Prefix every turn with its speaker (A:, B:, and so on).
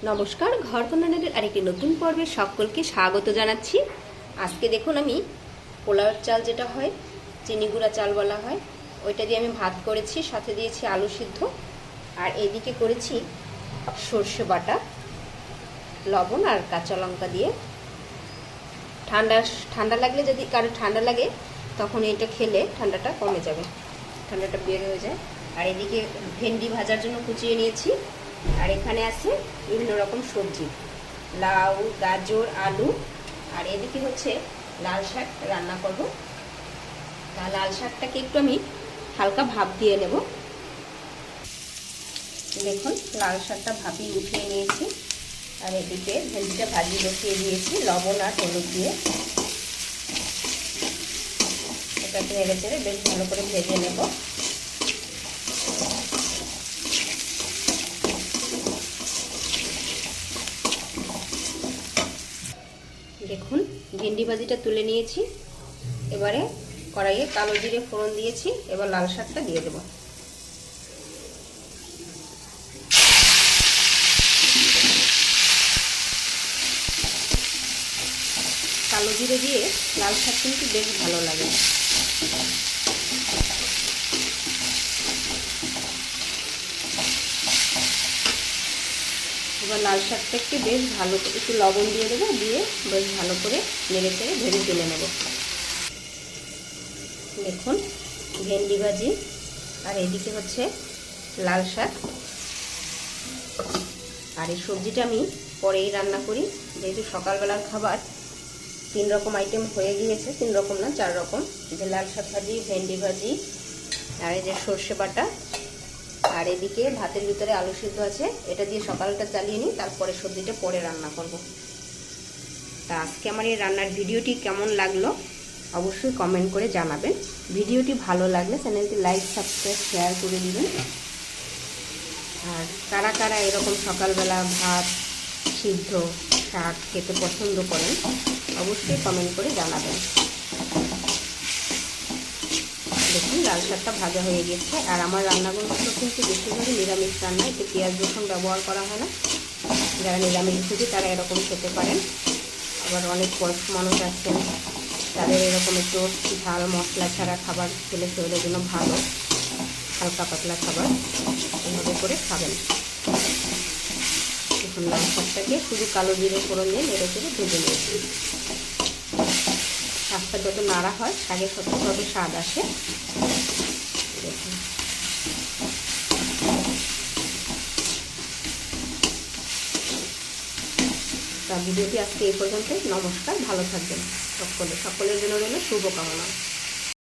A: নমস্কার, ঘরকন্নানের আরেকটি নতুন পর্বে সকলকে স্বাগত জানাচ্ছি। আজকে দেখুন আমি পোলাওয়ের চাল যেটা হয়, চিনি গুঁড়া চাল বলা হয়, ওইটা দিয়ে আমি ভাত করেছি, সাথে দিয়েছি আলু সিদ্ধ, আর এইদিকে করেছি সর্ষে বাটা, লবণ আর কাঁচা লঙ্কা দিয়ে। ঠান্ডা লাগলে, যদি কারো ঠান্ডা লাগে তখন এটা খেলে ঠান্ডাটা কমে যাবে, ঠান্ডাটা বের হয়ে যায়। আর এদিকে ভেন্ডি ভাজার জন্য কুচিয়ে নিয়েছি, আর এখানে আছে বিভিন্ন রকম সবজি, লাউ, গাজর, আলু, আর এদিকে হচ্ছে লাল শাক রান্না করব। তা লাল শাকটাকে একটু আমি হালকা ভাপ দিয়ে নেব। দেখুন লাল শাকটা ভাপিয়ে উঠিয়ে নিয়েছি, আর এদিকে ভেন্ডিটা ভাজি বসিয়ে দিয়েছি লবণ আর হলুদ দিয়ে। এটাকে নেড়ে চেড়ে বেশ ভালো করে ভেজে নেব। দেখুন ভেন্ডি ভাজিটা তুলে নিয়েছি, এবারে কড়াইয়ে কালো জিরে ফোড়ন দিয়েছি, এবার লাল শাকটা দিয়ে দেব। কালো জিরে দিয়ে লাল শাক কিন্তু বেশ ভালো লাগে। এবার লাল শাকটাকে বেশ ভালো করে একটু লবণ দিয়ে দেবো, দিয়ে বেশ ভালো করে নেড়ে চেড়ে ভেজে তুলে নেব। দেখুন ভেন্ডি ভাজি, আর এদিকে হচ্ছে লাল শাক। আর এই সবজিটা আমি পরেই রান্না করি, যেহেতু সকালবেলার খাবার 3 রকম আইটেম হয়ে গিয়েছে, 3 রকম না 4 রকম। যে লাল শাক ভাজি, ভেন্ডি ভাজি, আর এই যে সর্ষে বাটা, আর এদিকে ভাতের ভিতরে আলু সিদ্ধ আছে, এটা দিয়ে সকালটা চালিয়ে নিই, তারপরে সবজিটা পরে রান্না করব। তা আজকে আমার এই রান্নার ভিডিওটি কেমন লাগলো অবশ্যই কমেন্ট করে জানাবেন। ভিডিওটি ভালো লাগলে চ্যানেলটি লাইক, সাবস্ক্রাইব, শেয়ার করে দিবেন। আর কারা কারা এরকম সকালবেলা ভাত সিদ্ধ শাক খেতে পছন্দ করেন অবশ্যই কমেন্ট করে জানাবেন। দেখুন লাল শাকটা ভাজা হয়ে গেছে। আর আমার রান্নাগুলো কিন্তু বেশিরভাগই নিরামিষ রান্না, এতে পেঁয়াজ রসুন ব্যবহার করা হয় না। যারা নিরামিষ ভোজী তারা এরকম খেতে পারেন। আবার অনেক বয়স্ক মানুষ আছেন, তাদের এরকম একটু ঝাল মশলা ছাড়া খাবার খেলে শরীরের জন্য ভালো, হালকা পাতলা খাবার এভাবে করে খাবেন। এখন লাল শাকটাকে শুধু কালো জিরে ফোড়ন দিয়ে নেড়ে চেড়ে ভেজে নিয়েছি। শাকটা যত নাড়া হয় শাকের তত স্বাদ আসে। দেখুন তা ভিডিওটি আজকে এই পর্যন্ত। নমস্কার, ভালো থাকবেন সকলের জন্য রইল শুভকামনা।